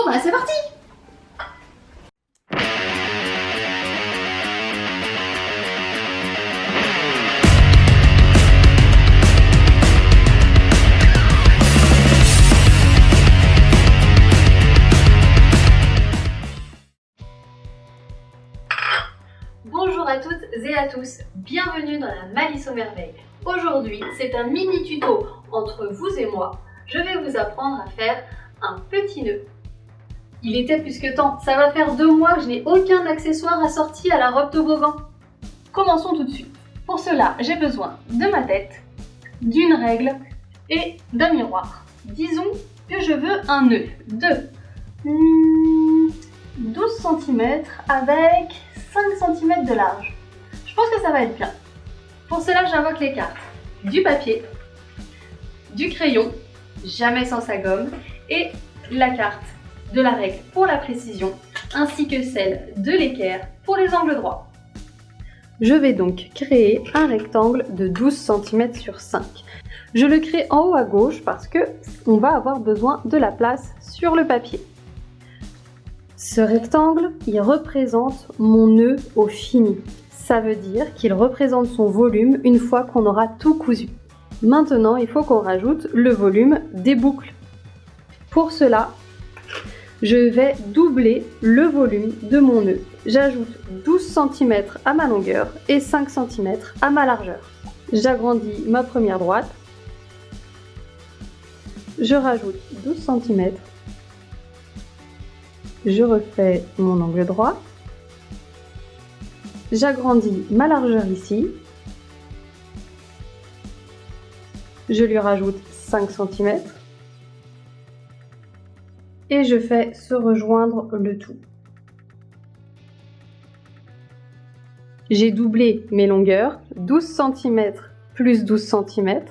bah c'est parti! Bonjour à toutes et à tous, bienvenue dans la Malice aux merveilles. Aujourd'hui, c'est un mini tuto entre vous et moi. Je vais vous apprendre à faire un petit nœud. Il était plus que temps, ça va faire 2 mois que je n'ai aucun accessoire assorti à la robe toboggan. Commençons tout de suite. Pour cela, j'ai besoin de ma tête, d'une règle et d'un miroir. Disons que je veux un nœud de 12 cm avec 5 cm de large. Je pense que ça va être bien. Pour cela, j'invoque les cartes du papier, du crayon, jamais sans sa gomme, et la carte de la règle pour la précision, ainsi que celle de l'équerre pour les angles droits. Je vais donc créer un rectangle de 12 cm sur 5. Je le crée en haut à gauche parce que on va avoir besoin de la place sur le papier. Ce rectangle, il représente mon nœud au fini. Ça veut dire qu'il représente son volume une fois qu'on aura tout cousu. Maintenant, il faut qu'on rajoute le volume des boucles. Pour cela, je vais doubler le volume de mon nœud. J'ajoute 12 cm à ma longueur et 5 cm à ma largeur. J'agrandis ma première droite. Je rajoute 12 cm. Je refais mon angle droit. J'agrandis ma largeur ici. Je lui rajoute 5 cm. Et je fais se rejoindre le tout. J'ai doublé mes longueurs, 12 cm plus 12 cm,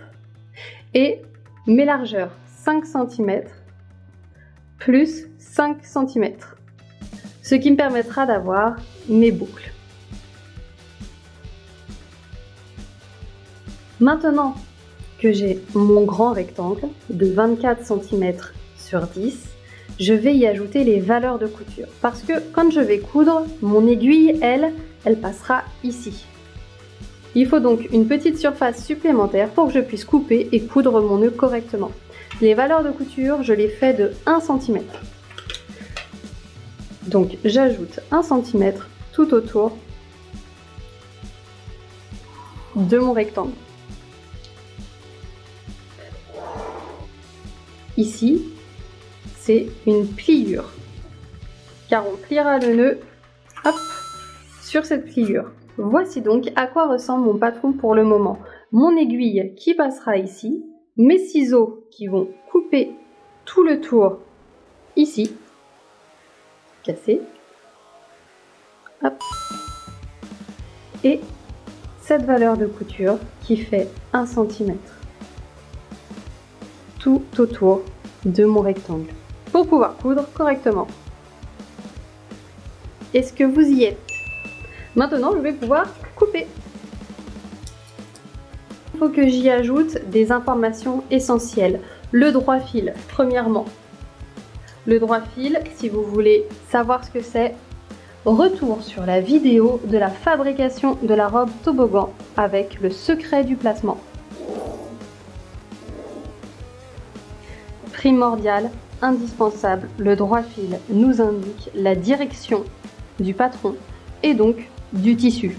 et mes largeurs, 5 cm plus 5 cm, ce qui me permettra d'avoir mes boucles. Maintenant que j'ai mon grand rectangle de 24 cm sur 10, je vais y ajouter les valeurs de couture. Parce que quand je vais coudre, mon aiguille, elle passera ici. Il faut donc une petite surface supplémentaire pour que je puisse couper et coudre mon nœud correctement. Les valeurs de couture, je les fais de 1 cm. Donc j'ajoute 1 cm tout autour de mon rectangle. Ici, c'est une pliure, car on pliera le nœud hop, sur cette pliure. Voici donc à quoi ressemble mon patron pour le moment. Mon aiguille qui passera ici, mes ciseaux qui vont couper tout le tour ici, cassé, hop, et cette valeur de couture qui fait 1 cm tout autour de mon rectangle pour pouvoir coudre correctement. Est-ce que vous y êtes? Maintenant, je vais pouvoir couper. Il faut que j'y ajoute des informations essentielles. Le droit fil, premièrement. Le droit fil, si vous voulez savoir ce que c'est, retour sur la vidéo de la fabrication de la robe toboggan avec le secret du placement. Primordial, indispensable, le droit fil nous indique la direction du patron et donc du tissu.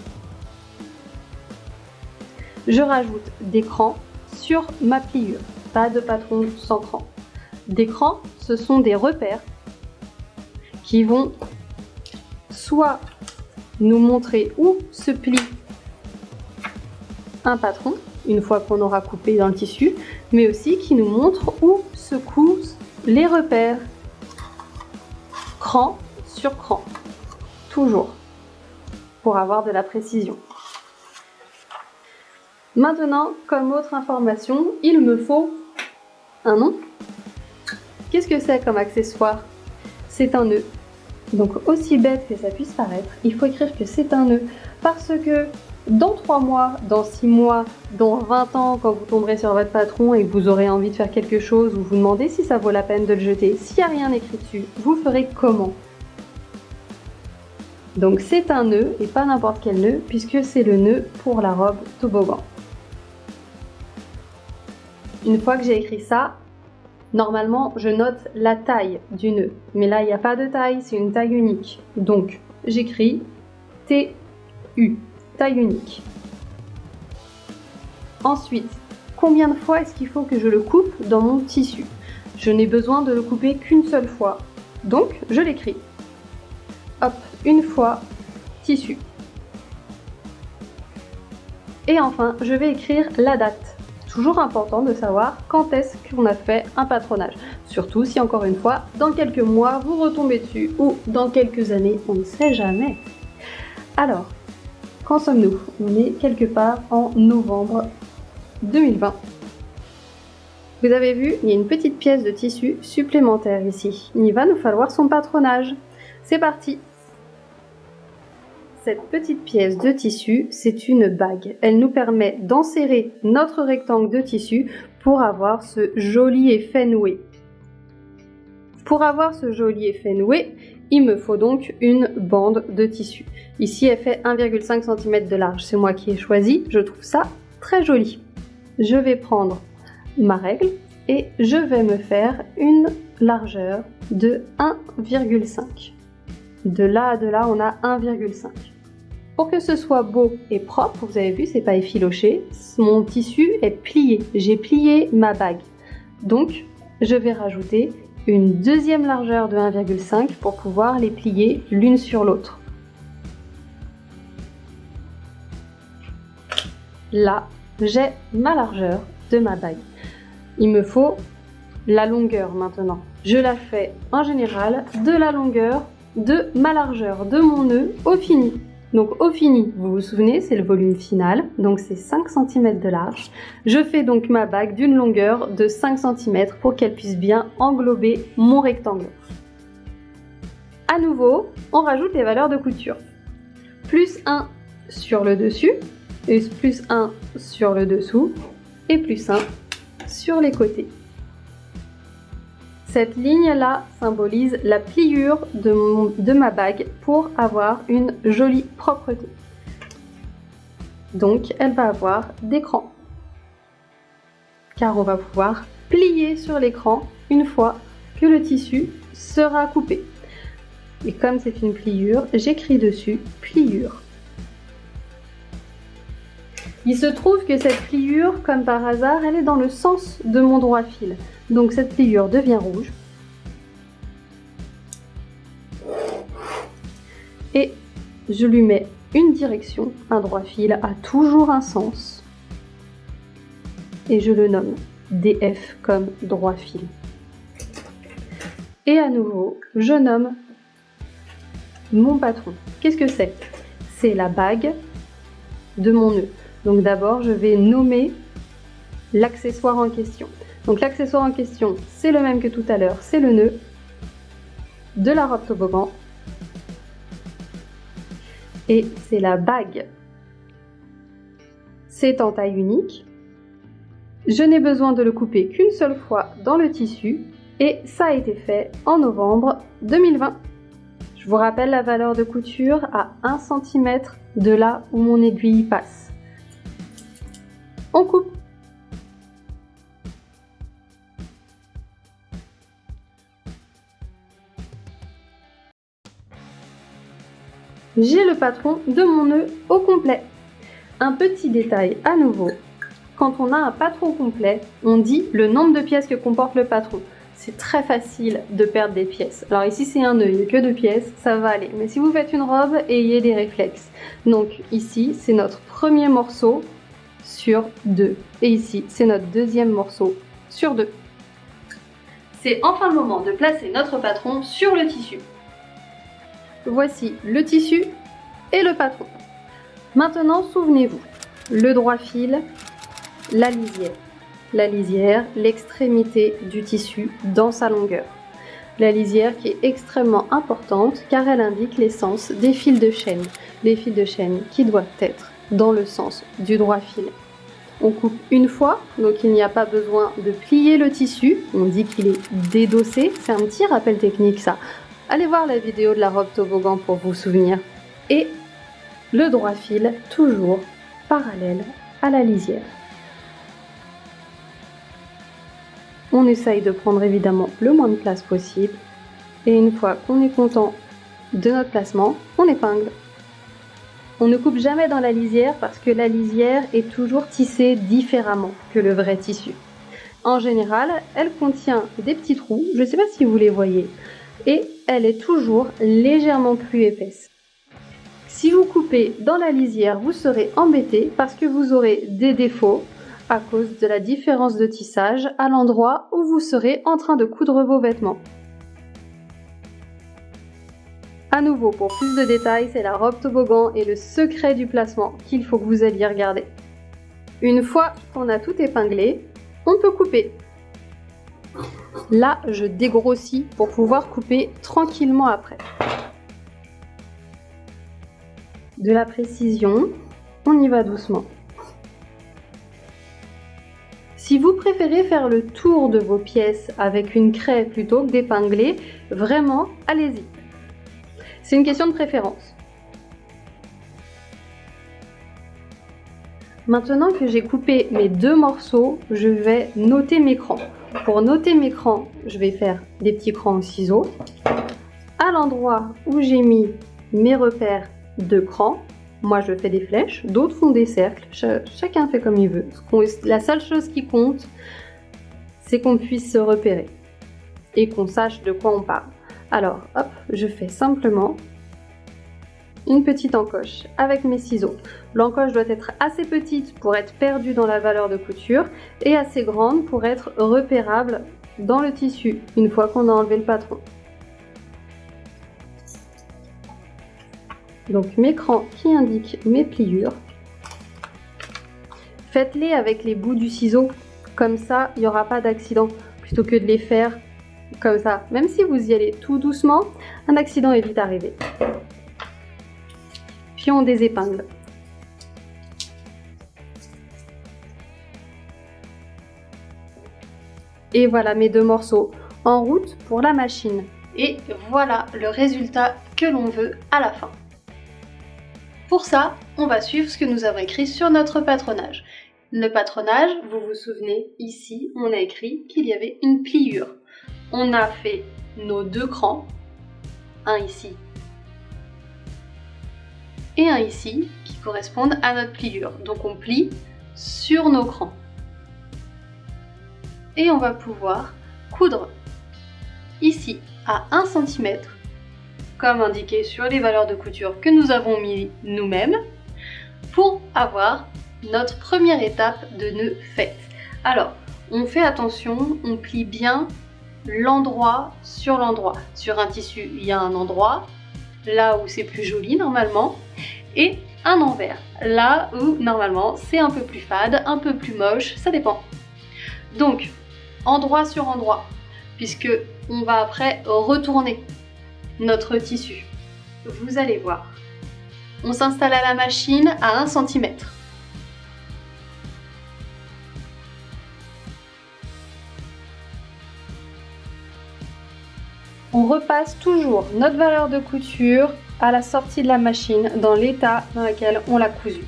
Je rajoute des crans sur ma pliure, pas de patron sans cran. Des crans, ce sont des repères qui vont soit nous montrer où se plie un patron, une fois qu'on aura coupé dans le tissu, mais aussi qui nous montre où se cousent les repères, cran sur cran, toujours, pour avoir de la précision. Maintenant, comme autre information, il me faut un nom. Qu'est-ce que c'est comme accessoire? C'est un nœud. Donc aussi bête que ça puisse paraître, il faut écrire que c'est un nœud, parce que Dans 3 mois, dans 6 mois, dans 20 ans, quand vous tomberez sur votre patron et que vous aurez envie de faire quelque chose ou vous demandez si ça vaut la peine de le jeter, s'il n'y a rien écrit dessus, vous ferez comment? Donc c'est un nœud et pas n'importe quel nœud puisque c'est le nœud pour la robe toboggan. Une fois que j'ai écrit ça, normalement je note la taille du nœud. Mais là il n'y a pas de taille, c'est une taille unique. Donc j'écris TU, taille unique. Ensuite, combien de fois est-ce qu'il faut que je le coupe dans mon tissu? Je n'ai besoin de le couper qu'une seule fois. Donc je l'écris. Hop, une fois, tissu. Et enfin, je vais écrire la date. Toujours important de savoir quand est-ce qu'on a fait un patronage. Surtout si, encore une fois, dans quelques mois, vous retombez dessus ou dans quelques années, on ne sait jamais. Alors, quand sommes-nous? On est quelque part en novembre 2020. Vous avez vu, il y a une petite pièce de tissu supplémentaire ici. Il va nous falloir son patronage. C'est parti! Cette petite pièce de tissu, c'est une bague. Elle nous permet d'enserrer notre rectangle de tissu pour avoir ce joli effet noué. Pour avoir ce joli effet noué, il me faut donc une bande de tissu. Ici, elle fait 1,5 cm de large. C'est moi qui ai choisi. Je trouve ça très joli. Je vais prendre ma règle et je vais me faire une largeur de 1,5. De là à là, on a 1,5. Pour que ce soit beau et propre, vous avez vu, c'est pas effiloché, mon tissu est plié. J'ai plié ma bague. Donc, je vais rajouter une deuxième largeur de 1,5 pour pouvoir les plier l'une sur l'autre. Là, j'ai ma largeur de ma bague. Il me faut la longueur maintenant. Je la fais en général de la longueur de ma largeur de mon nœud au fini. Donc au fini, vous vous souvenez, c'est le volume final, donc c'est 5 cm de large. Je fais donc ma bague d'une longueur de 5 cm pour qu'elle puisse bien englober mon rectangle. À nouveau, on rajoute les valeurs de couture. Plus 1 sur le dessus, et plus 1 sur le dessous, et plus 1 sur les côtés. Cette ligne-là symbolise la pliure de ma bague pour avoir une jolie propreté. Donc, elle va avoir des crans. Car on va pouvoir plier sur l'écran une fois que le tissu sera coupé. Et comme c'est une pliure, j'écris dessus « pliure ». Il se trouve que cette pliure, comme par hasard, elle est dans le sens de mon droit fil. Donc cette pliure devient rouge. Et je lui mets une direction. Un droit fil a toujours un sens. Et je le nomme DF comme droit fil. Et à nouveau, je nomme mon patron. Qu'est-ce que c'est? C'est la bague de mon nœud. Donc d'abord, je vais nommer l'accessoire en question. Donc l'accessoire en question, c'est le même que tout à l'heure, c'est le nœud de la robe toboggan. Et c'est la bague. C'est en taille unique. Je n'ai besoin de le couper qu'une seule fois dans le tissu et ça a été fait en novembre 2020. Je vous rappelle la valeur de couture à 1 cm de là où mon aiguille passe. On coupe. J'ai le patron de mon nœud au complet. Un petit détail à nouveau. Quand on a un patron complet, on dit le nombre de pièces que comporte le patron. C'est très facile de perdre des pièces. Alors ici c'est un nœud, il n'y a que 2 pièces, ça va aller. Mais si vous faites une robe, ayez des réflexes. Donc ici c'est notre premier morceau sur 2. Et ici c'est notre deuxième morceau sur 2. C'est enfin le moment de placer notre patron sur le tissu. Voici le tissu et le patron. Maintenant souvenez-vous, le droit fil, la lisière. La lisière, l'extrémité du tissu dans sa longueur. La lisière qui est extrêmement importante car elle indique l'essence des fils de chaîne. Les fils de chaîne qui doivent être dans le sens du droit fil. On coupe une fois, donc il n'y a pas besoin de plier le tissu. On dit qu'il est dédossé. C'est un petit rappel technique ça. Allez voir la vidéo de la robe toboggan pour vous souvenir. Et le droit fil toujours parallèle à la lisière. On essaye de prendre évidemment le moins de place possible. Et une fois qu'on est content de notre placement, on épingle. On ne coupe jamais dans la lisière parce que la lisière est toujours tissée différemment que le vrai tissu. En général, elle contient des petits trous, je ne sais pas si vous les voyez, et elle est toujours légèrement plus épaisse. Si vous coupez dans la lisière, vous serez embêté parce que vous aurez des défauts à cause de la différence de tissage à l'endroit où vous serez en train de coudre vos vêtements. À nouveau, pour plus de détails, c'est la robe toboggan et le secret du placement qu'il faut que vous alliez regarder. Une fois qu'on a tout épinglé, on peut couper. Là, je dégrossis pour pouvoir couper tranquillement après. De la précision, on y va doucement. Si vous préférez faire le tour de vos pièces avec une craie plutôt que d'épingler, vraiment, allez-y. C'est une question de préférence. Maintenant que j'ai coupé mes deux morceaux, je vais noter mes crans. Pour noter mes crans, je vais faire des petits crans au ciseau. À l'endroit où j'ai mis mes repères de crans, moi je fais des flèches, d'autres font des cercles, chacun fait comme il veut. La seule chose qui compte, c'est qu'on puisse se repérer et qu'on sache de quoi on parle. Alors, hop, je fais simplement une petite encoche avec mes ciseaux. L'encoche doit être assez petite pour être perdue dans la valeur de couture et assez grande pour être repérable dans le tissu une fois qu'on a enlevé le patron. Donc mes crans qui indiquent mes pliures. Faites-les avec les bouts du ciseau, comme ça il n'y aura pas d'accident, plutôt que de les faire comme ça. Même si vous y allez tout doucement, un accident est vite arrivé. Puis on désépingle. Et voilà mes deux morceaux en route pour la machine. Et voilà le résultat que l'on veut à la fin. Pour ça, on va suivre ce que nous avons écrit sur notre patronage. Le patronage, vous vous souvenez, ici, on a écrit qu'il y avait une pliure. On a fait nos deux crans, un ici et un ici, qui correspondent à notre pliure. Donc on plie sur nos crans. Et on va pouvoir coudre ici à 1 cm, comme indiqué sur les valeurs de couture que nous avons mis nous-mêmes, pour avoir notre première étape de nœud fait. Alors, on fait attention, on plie bien l'endroit sur l'endroit. Sur un tissu, il y a un endroit, là où c'est plus joli normalement, et un envers, là où normalement c'est un peu plus fade, un peu plus moche, ça dépend. Donc, endroit sur endroit, puisque on va après retourner notre tissu. Vous allez voir. On s'installe à la machine à 1 cm. On repasse toujours notre valeur de couture à la sortie de la machine dans l'état dans lequel on l'a cousu.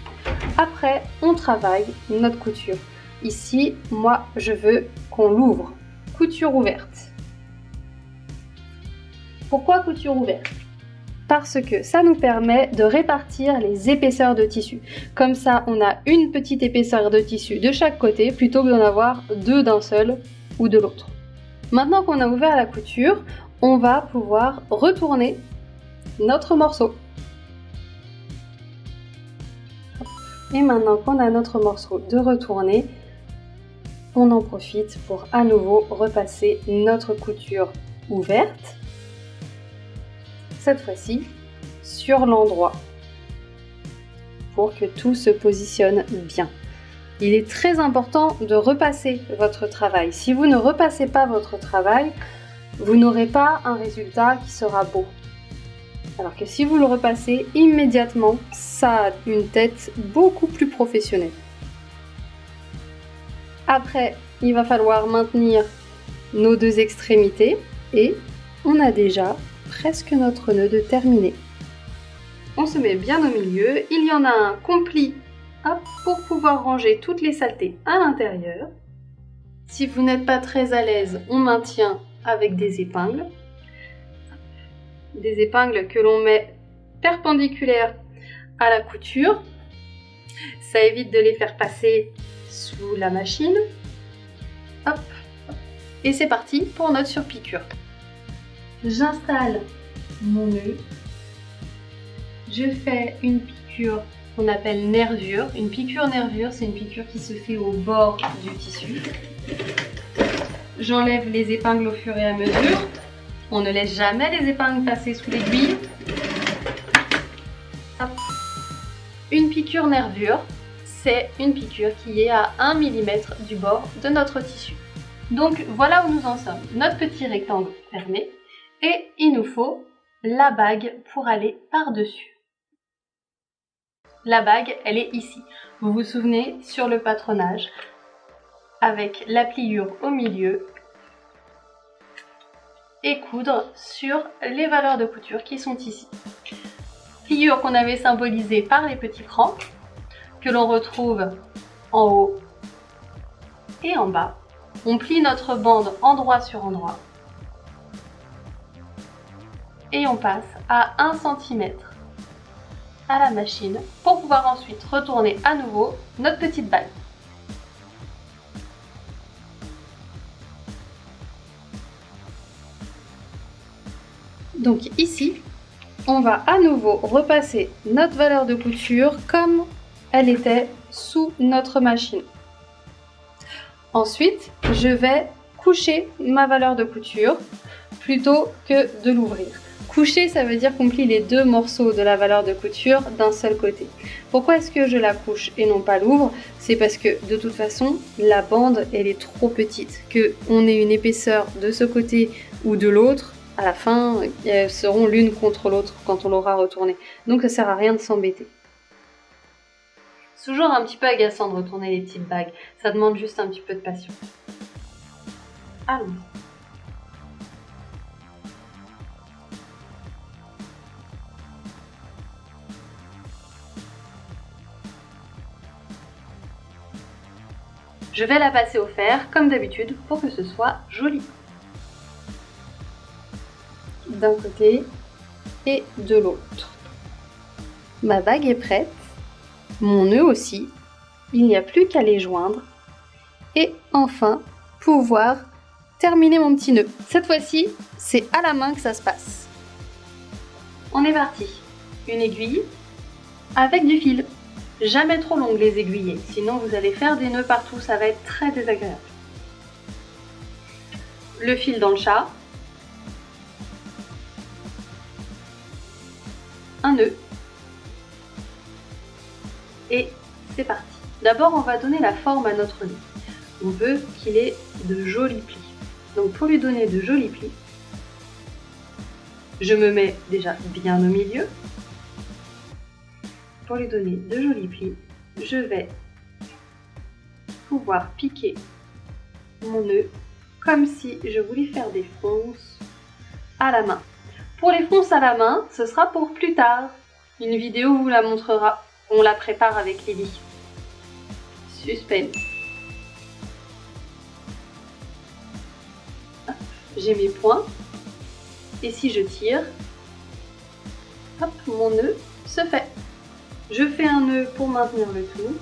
Après, on travaille notre couture. Ici, moi, je veux qu'on l'ouvre. Couture ouverte. Pourquoi couture ouverte? Parce que ça nous permet de répartir les épaisseurs de tissu. Comme ça, on a une petite épaisseur de tissu de chaque côté plutôt que d'en avoir deux d'un seul ou de l'autre. Maintenant qu'on a ouvert la couture, on va pouvoir retourner notre morceau. Et maintenant qu'on a notre morceau de retourné, on en profite pour à nouveau repasser notre couture ouverte, cette fois-ci sur l'endroit, pour que tout se positionne bien. Il est très important de repasser votre travail. Si vous ne repassez pas votre travail, vous n'aurez pas un résultat qui sera beau. Alors que si vous le repassez immédiatement, ça a une tête beaucoup plus professionnelle. Après, il va falloir maintenir nos deux extrémités et on a déjà presque notre nœud de terminé. On se met bien au milieu, il y en a un qu'on plie pour pouvoir ranger toutes les saletés à l'intérieur. Si vous n'êtes pas très à l'aise, on maintient avec des épingles. Des épingles que l'on met perpendiculaires à la couture. Ça évite de les faire passer sous la machine. Hop. Et c'est parti pour notre surpiqûre. J'installe mon nœud. Je fais une piqûre qu'on appelle nervure. Une piqûre nervure, c'est une piqûre qui se fait au bord du tissu. J'enlève les épingles au fur et à mesure. On ne laisse jamais les épingles passer sous l'aiguille. Une piqûre nervure, c'est une piqûre qui est à 1 mm du bord de notre tissu. Donc voilà où nous en sommes. Notre petit rectangle fermé. Et il nous faut la bague pour aller par-dessus. La bague, elle est ici. Vous vous souvenez, sur le patronage, avec la pliure au milieu et coudre sur les valeurs de couture qui sont ici. Pliure qu'on avait symbolisée par les petits crans, que l'on retrouve en haut et en bas. On plie notre bande endroit sur endroit et on passe à 1 cm à la machine pour pouvoir ensuite retourner à nouveau notre petite bague. Donc ici, on va à nouveau repasser notre valeur de couture comme elle était sous notre machine. Ensuite, je vais coucher ma valeur de couture plutôt que de l'ouvrir. Coucher, ça veut dire qu'on plie les deux morceaux de la valeur de couture d'un seul côté. Pourquoi est-ce que je la couche et non pas l'ouvre? C'est parce que de toute façon, la bande, elle est trop petite. Qu'on ait une épaisseur de ce côté ou de l'autre, à la fin, elles seront l'une contre l'autre quand on l'aura retournée. Donc ça sert à rien de s'embêter. C'est toujours un petit peu agaçant de retourner les petites bagues. Ça demande juste un petit peu de patience. Allons. Je vais la passer au fer, comme d'habitude, pour que ce soit joli. D'un côté et de l'autre. Ma bague est prête, mon nœud aussi, il n'y a plus qu'à les joindre et enfin pouvoir terminer mon petit nœud. Cette fois-ci, c'est à la main que ça se passe. On est parti. Une aiguille avec du fil. Jamais trop longues les aiguillets, sinon vous allez faire des nœuds partout, ça va être très désagréable. Le fil dans le chat. Un nœud. Et c'est parti. D'abord, on va donner la forme à notre nœud. On veut qu'il ait de jolis plis. Donc pour lui donner de jolis plis, je me mets déjà bien au milieu. Pour lui donner de jolis plis, je vais pouvoir piquer mon nœud comme si je voulais faire des fronces à la main. Pour les fronces à la main, ce sera pour plus tard. Une vidéo vous la montrera. On la prépare avec Lily. Suspense. J'ai mes points. Et si je tire, hop, mon nœud se fait. Je fais un nœud pour maintenir le tout.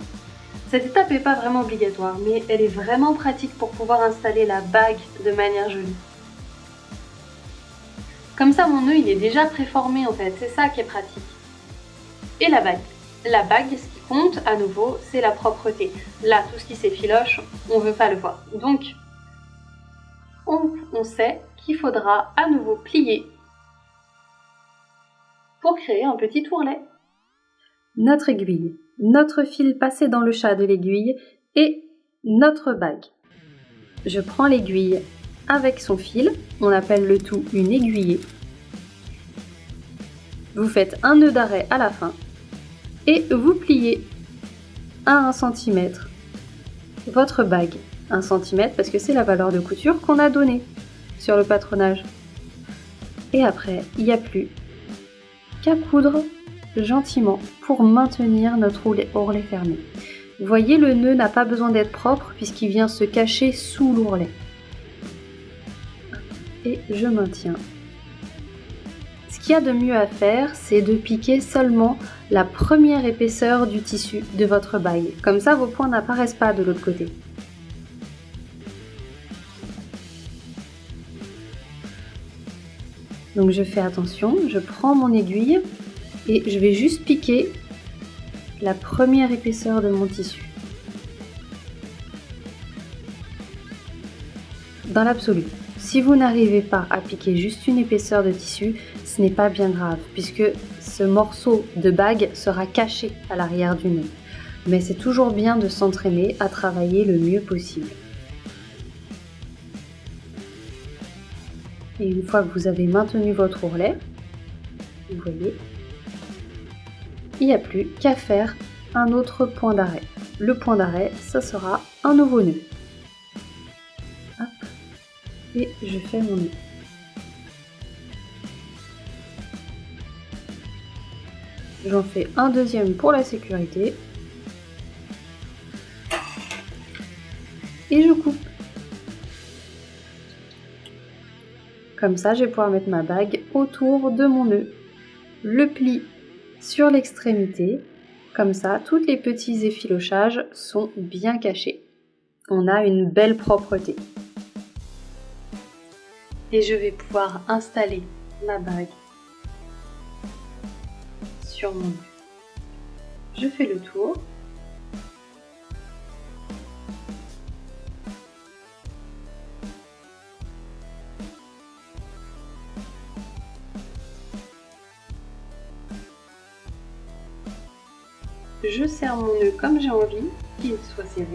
Cette étape n'est pas vraiment obligatoire, mais elle est vraiment pratique pour pouvoir installer la bague de manière jolie. Comme ça, mon nœud, il est déjà préformé en fait, c'est ça qui est pratique. Et la bague. La bague, ce qui compte, à nouveau, c'est la propreté. Là, tout ce qui s'effiloche, on ne veut pas le voir. Donc, on sait qu'il faudra à nouveau plier pour créer un petit ourlet. Notre aiguille, notre fil passé dans le chat de l'aiguille et notre bague. Je prends l'aiguille avec son fil, on appelle le tout une aiguillée. Vous faites un nœud d'arrêt à la fin et vous pliez à 1 cm votre bague. 1 cm parce que c'est la valeur de couture qu'on a donnée sur le patronage. Et après, il n'y a plus qu'à coudre gentiment pour maintenir notre ourlet fermé. Vous voyez, le nœud n'a pas besoin d'être propre puisqu'il vient se cacher sous l'ourlet. Et je maintiens. Ce qu'il y a de mieux à faire, c'est de piquer seulement la première épaisseur du tissu de votre bague. Comme ça, vos points n'apparaissent pas de l'autre côté. Donc je fais attention, je prends mon aiguille et je vais juste piquer la première épaisseur de mon tissu. Dans l'absolu, si vous n'arrivez pas à piquer juste une épaisseur de tissu, ce n'est pas bien grave puisque ce morceau de bague sera caché à l'arrière du nœud. Mais c'est toujours bien de s'entraîner à travailler le mieux possible. Et une fois que vous avez maintenu votre ourlet, vous voyez, il n'y a plus qu'à faire un autre point d'arrêt. Le point d'arrêt, ça sera un nouveau nœud. Hop. Et je fais mon nœud. J'en fais un deuxième pour la sécurité. Et je coupe. Comme ça, je vais pouvoir mettre ma bague autour de mon nœud. Le pli sur l'extrémité. Comme ça, tous les petits effilochages sont bien cachés. On a une belle propreté. Et je vais pouvoir installer ma bague sur mon nœud. Je fais le tour. Je serre mon nœud comme j'ai envie qu'il soit serré.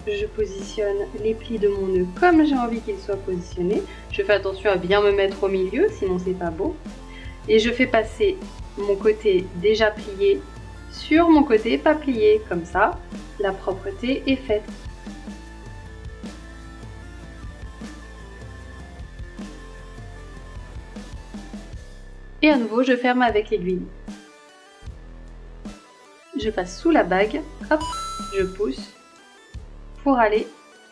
Je positionne les plis de mon nœud comme j'ai envie qu'ils soient positionnés. Je fais attention à bien me mettre au milieu, sinon c'est pas beau. Et je fais passer mon côté déjà plié sur mon côté pas plié. Comme ça, la propreté est faite. Et à nouveau, je ferme avec l'aiguille. Je passe sous la bague, hop, je pousse pour aller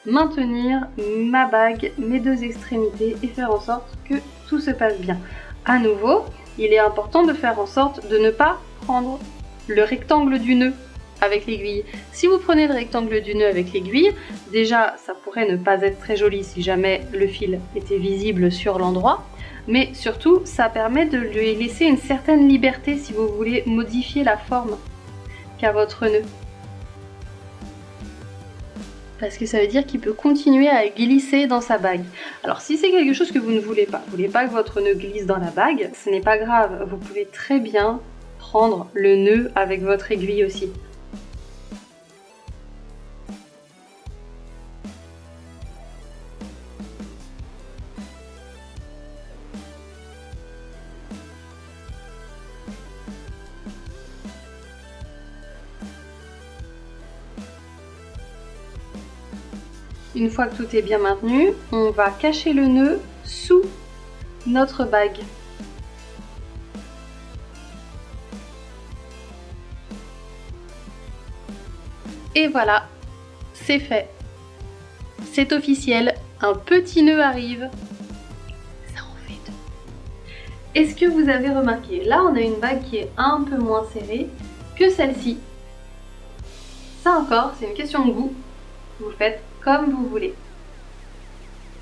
maintenir ma bague, mes deux extrémités et faire en sorte que tout se passe bien. À nouveau, il est important de faire en sorte de ne pas prendre le rectangle du nœud avec l'aiguille. Si vous prenez le rectangle du nœud avec l'aiguille, déjà ça pourrait ne pas être très joli si jamais le fil était visible sur l'endroit, mais surtout ça permet de lui laisser une certaine liberté si vous voulez modifier la forme qu'a votre nœud. Parce que ça veut dire qu'il peut continuer à glisser dans sa bague. Alors si c'est quelque chose que vous ne voulez pas que votre nœud glisse dans la bague, ce n'est pas grave, vous pouvez très bien prendre le nœud avec votre aiguille aussi. Une fois que tout est bien maintenu, on va cacher le nœud sous notre bague. Et voilà, c'est fait. C'est officiel, un petit nœud arrive. Ça en fait deux. Est-ce que vous avez remarqué, là on a une bague qui est un peu moins serrée que celle-ci. Ça encore, c'est une question de goût. Vous le faites comme vous voulez.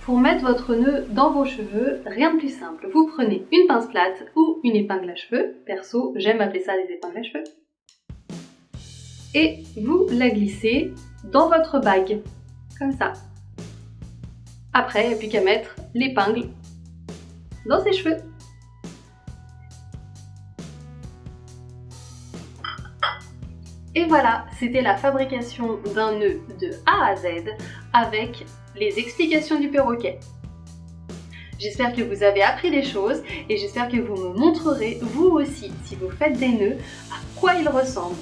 Pour mettre votre nœud dans vos cheveux, rien de plus simple. Vous prenez une pince plate ou une épingle à cheveux. Perso, j'aime appeler ça des épingles à cheveux. Et vous la glissez dans votre bague, comme ça. Après, il n'y a plus qu'à mettre l'épingle dans ses cheveux. Et voilà, c'était la fabrication d'un nœud de A à Z avec les explications du perroquet. J'espère que vous avez appris des choses et j'espère que vous me montrerez, vous aussi, si vous faites des nœuds, à quoi ils ressemblent.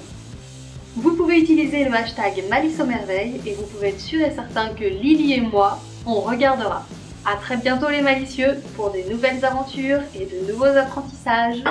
Vous pouvez utiliser le hashtag Malice aux merveilles et vous pouvez être sûr et certain que Lily et moi, on regardera. À très bientôt les malicieux pour de nouvelles aventures et de nouveaux apprentissages.